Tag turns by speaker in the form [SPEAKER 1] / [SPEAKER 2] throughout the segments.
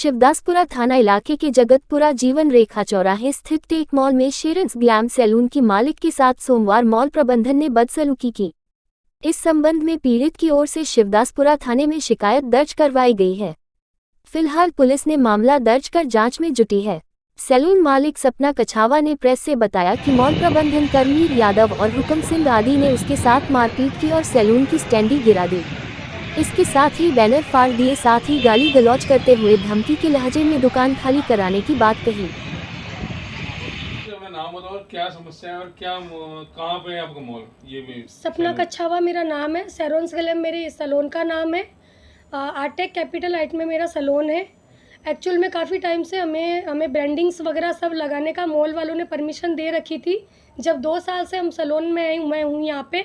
[SPEAKER 1] शिवदासपुरा थाना इलाके के जगतपुरा जीवन रेखा चौराहे स्थित टेक मॉल में शेरन्स ग्लैम सैलून की मालिक के साथ सोमवार मॉल प्रबंधन ने बदसलूकी की। इस संबंध में पीड़ित की ओर से शिवदासपुरा थाने में शिकायत दर्ज करवाई गई है। फिलहाल पुलिस ने मामला दर्ज कर जांच में जुटी है। सैलून मालिक सपना कछावा ने प्रेस से बताया कि मॉल प्रबंधन कर्मी यादव और हुक्म सिंह आदि ने उसके साथ मारपीट की और सैलून की स्टैंडी गिरा दी। इसके साथ ही बैनर फाड़ दिए, साथ ही गाली गलौज करते हुए धमकी के लहजे में दुकान खाली कराने की बात कही।
[SPEAKER 2] नाम बताओ, क्या समस्या है और क्या कहाँ पे है आपका मॉल? ये भी
[SPEAKER 3] सपना कछावा मेरा नाम है। शेरन्स ग्लैम मेरे सैलून का नाम है। आर्टेक कैपिटल हाइट में मेरा सैलून है। एक्चुअल में काफ़ी टाइम से हमें ब्रांडिंग्स वगैरह सब लगाने का मॉल वालों ने परमिशन दे रखी थी। जब 2 साल से हम सैलून में मैं हूँ यहाँ पे,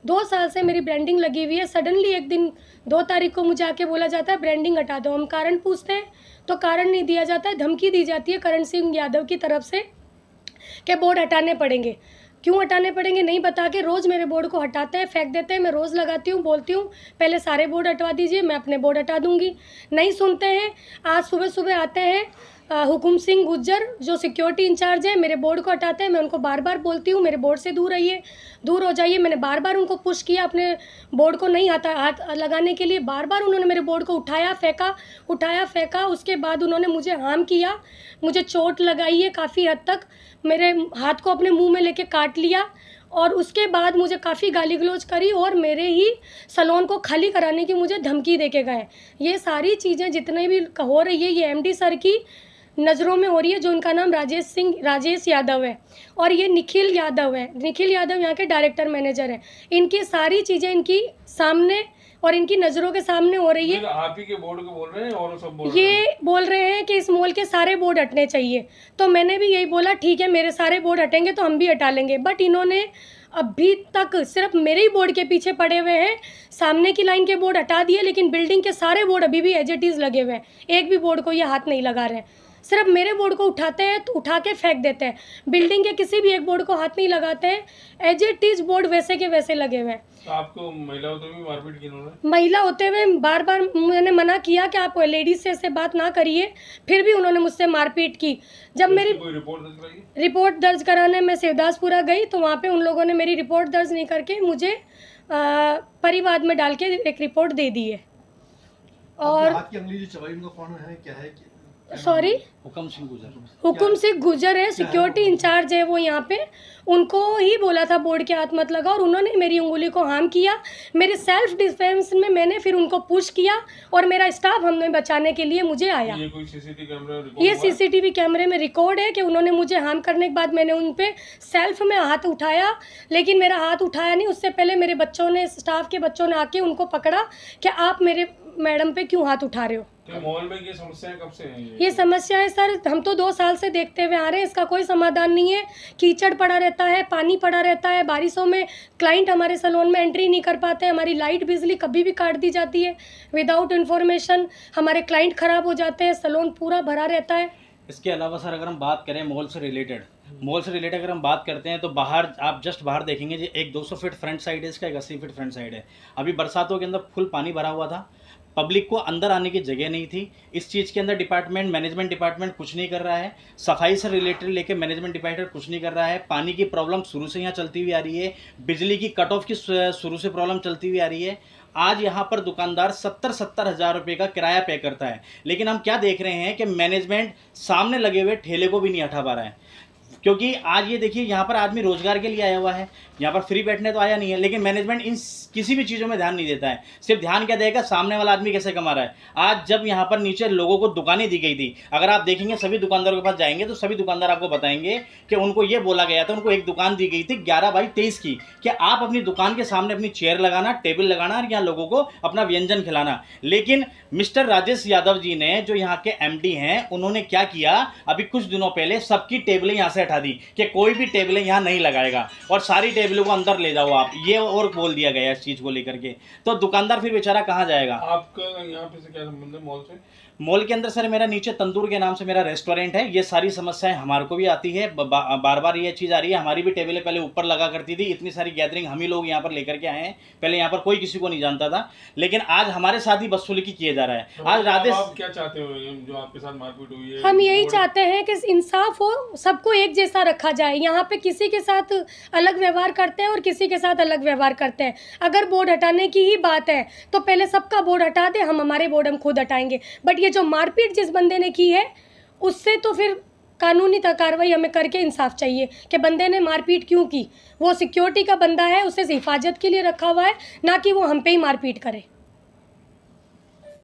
[SPEAKER 3] 2 साल से मेरी ब्रांडिंग लगी हुई है। सडनली एक दिन 2 तारीख को मुझे आके बोला जाता है ब्रांडिंग हटा दो। हम कारण पूछते हैं तो कारण नहीं दिया जाता है, धमकी दी जाती है करण सिंह यादव की तरफ से कि बोर्ड हटाने पड़ेंगे। क्यों हटाने पड़ेंगे नहीं बता के रोज़ मेरे बोर्ड को हटाते हैं, फेंक देते हैं। मैं रोज़ लगाती हूँ, बोलती हूँ पहले सारे बोर्ड हटवा दीजिए, मैं अपने बोर्ड हटा दूँगी। नहीं सुनते हैं। आज सुबह सुबह आते हैं हुकुम सिंह गुज्जर जो सिक्योरिटी इंचार्ज है, मेरे बोर्ड को हटाते हैं। मैं उनको बार बार बोलती हूँ मेरे बोर्ड से दूर रहिए, दूर हो जाइए। मैंने बार बार उनको पुश किया अपने बोर्ड को नहीं हाथ लगाने के लिए। बार बार उन्होंने मेरे बोर्ड को उठाया फेंका। उसके बाद उन्होंने मुझे हार्म किया, मुझे चोट लगाई है काफ़ी हद तक। मेरे हाथ को अपने मुंह में लेके काट लिया और उसके बाद मुझे काफ़ी गाली गलौज करी और मेरे ही सैलून को खाली कराने की मुझे धमकी दे के गए। ये सारी चीज़ें जितने भी हो रही है ये एमडी सर की नज़रों में हो रही है, जो उनका नाम राजेश यादव है और ये निखिल यादव है। निखिल यादव यहाँ के डायरेक्टर मैनेजर हैं। इनकी सारी चीज़ें इनकी सामने और इनकी नज़रों के सामने हो रही है।
[SPEAKER 2] आप ही के बोर्ड को बोल रहे हैं और सब
[SPEAKER 3] बोल रहे हैं कि इस मॉल के सारे बोर्ड हटने चाहिए। तो मैंने भी यही बोला ठीक है, मेरे सारे बोर्ड हटेंगे तो हम भी हटा लेंगे। बट इन्होंने अभी तक सिर्फ मेरे ही बोर्ड के पीछे पड़े हुए हैं। सामने की लाइन के बोर्ड हटा दिए लेकिन बिल्डिंग के सारे बोर्ड अभी भी एज इट इज़ लगे हुए हैं। एक भी बोर्ड को ये हाथ नहीं लगा रहे हैं। सिर्फ मेरे बोर्ड को उठाते हैं तो उठा के फेंक देते हैं। बिल्डिंग के किसी भी एक बोर्ड को हाथ नहीं लगाते हैं। एज इट इज़ बोर्ड वैसे के वैसे लगे हुए हैं।
[SPEAKER 2] तो आपको महिला होते हुए मारपीट की उन्होंने?
[SPEAKER 3] महिला होते हुए बार बार मैंने मना किया कि आप लेडीज से ऐसे बात ना करिए, फिर भी उन्होंने मुझसे मारपीट की। जब
[SPEAKER 2] तो
[SPEAKER 3] मेरी
[SPEAKER 2] रिपोर्ट
[SPEAKER 3] दर्ज कराने मैं शिवदासपुरा गई तो वहाँ पे उन लोगों ने मेरी रिपोर्ट दर्ज नहीं करके मुझे परिवाद में डाल के एक रिपोर्ट दे दी है। और
[SPEAKER 4] आपकी अंगली जो चबाई उनका कौन है, क्या है?
[SPEAKER 3] सॉरी,
[SPEAKER 4] हुक्म
[SPEAKER 3] सिंह गुजर है, सिक्योरिटी इंचार्ज है वो यहाँ पे। उनको ही बोला था बोर्ड के हाथ मत लगा और उन्होंने मेरी उंगली को हार्म किया। मेरे सेल्फ डिफेंस में मैंने फिर उनको पुश किया और मेरा स्टाफ हमने बचाने के लिए मुझे आया। ये सीसीटीवी कैमरे में रिकॉर्ड है कि उन्होंने मुझे हार्म करने के बाद मैंने उन पे सेल्फ में हाथ उठाया, लेकिन मेरा हाथ उठाया नहीं। उससे पहले मेरे बच्चों ने, स्टाफ के बच्चों ने आके उनको पकड़ा कि आप मेरे मैडम पे क्यों हाथ उठा रहे हो।
[SPEAKER 2] तो मॉल में ये समस्याएं कब से हैं?
[SPEAKER 3] ये समस्या है सर, हम तो 2 साल से देखते हुए आ रहे हैं। इसका कोई समाधान नहीं है। कीचड़ पड़ा रहता है, पानी पड़ा रहता है। बारिशों में क्लाइंट हमारे सैलून में एंट्री नहीं कर पाते। हमारी लाइट बिजली कभी भी काट दी जाती है विदाउट इन्फॉर्मेशन। हमारे क्लाइंट ख़राब हो जाते हैं, सैलून पूरा भरा रहता है।
[SPEAKER 5] इसके अलावा सर अगर हम बात करें मॉल से रिलेटेड अगर हम बात करते हैं तो बाहर आप जस्ट बाहर देखेंगे जी, एक 200 फीट फ्रंट साइड है इसका, एक 80 फीट फ्रंट साइड है। अभी बरसातों के अंदर फुल पानी भरा हुआ था, पब्लिक को अंदर आने की जगह नहीं थी। इस चीज़ के अंदर मैनेजमेंट डिपार्टमेंट कुछ नहीं कर रहा है। सफाई से रिलेटेड लेके मैनेजमेंट डिपार्टमेंट कुछ नहीं कर रहा है। पानी की प्रॉब्लम शुरू से यहाँ चलती हुई आ रही है। बिजली की कट ऑफ की शुरू से प्रॉब्लम चलती हुई आ रही है। आज यहाँ पर दुकानदार 70 हज़ार रुपये का किराया पे करता है, लेकिन हम क्या देख रहे हैं कि मैनेजमेंट सामने लगे हुए ठेले को भी नहीं हटा पा रहा है। क्योंकि आज ये देखिए यहाँ पर आदमी रोजगार के लिए आया हुआ है, यहाँ पर फ्री बैठने तो आया नहीं है, लेकिन मैनेजमेंट इन किसी भी चीज़ों में ध्यान नहीं देता है। सिर्फ ध्यान क्या देगा, सामने वाला आदमी कैसे कमा रहा है। आज जब यहाँ पर नीचे लोगों को दुकानें दी गई थी, अगर आप देखेंगे सभी दुकानदारों के पास जाएंगे तो सभी दुकानदार आपको बताएंगे कि उनको ये बोला गया था, उनको एक दुकान दी गई थी 11/23 की, कि आप अपनी दुकान के सामने अपनी चेयर लगाना, टेबल लगाना और यहाँ लोगों को अपना व्यंजन खिलाना। लेकिन मिस्टर राजेश यादव जी ने, जो यहाँ के MD हैं, उन्होंने क्या किया, अभी कुछ दिनों पहले सबकी टेबलें यहाँ से बैठा दी कि कोई भी टेबलें यहाँ नहीं लगाएगा और सारी टेबलों को अंदर ले जाओ आप, ये और बोल दिया गया इस चीज़ को लेकर के। तो दुकानदार फिर बेचारा कहाँ जाएगा।
[SPEAKER 2] आपका यहाँ पे से क्या संबंध है मॉल से?
[SPEAKER 5] मॉल के अंदर सर मेरा नीचे तंदूर के नाम से मेरा रेस्टोरेंट है। ये सारी समस्याएं हमारे को भी आती है, बार बार ये चीज़ आ रही है। हमारी भी टेबलें पहले ऊपर लगा करती थी, इतनी सारी गैदरिंग हम ही लोग यहाँ पर लेकर के आए हैं। पहले यहाँ पर कोई किसी को नहीं जानता था, लेकिन आज हमारे साथ ही बदसलूकी किया जा रहा है।
[SPEAKER 2] तो
[SPEAKER 5] आज राधे
[SPEAKER 2] आप क्या चाहते हो जो आपके साथ मारपीट हुई है?
[SPEAKER 3] हम यही
[SPEAKER 2] बोर्ड-
[SPEAKER 3] चाहते हैं कि इंसाफ हो, सबको एक जैसा रखा जाए। यहाँ पे किसी के साथ अलग व्यवहार करते हैं और किसी के साथ अलग व्यवहार करते हैं। अगर बोर्ड हटाने की ही बात है तो पहले सबका बोर्ड हटा दे, हम हमारे बोर्ड हम खुद हटाएंगे। बट ये जो मारपीट जिस बंदे ने की है उससे तो फिर कानूनी कार्रवाई हमें करके इंसाफ चाहिए कि बंदे ने मारपीट क्यों की। वो सिक्योरिटी का बंदा है, उसे हिफाजत के लिए रखा हुआ है, ना कि वो हम पे ही मारपीट करे।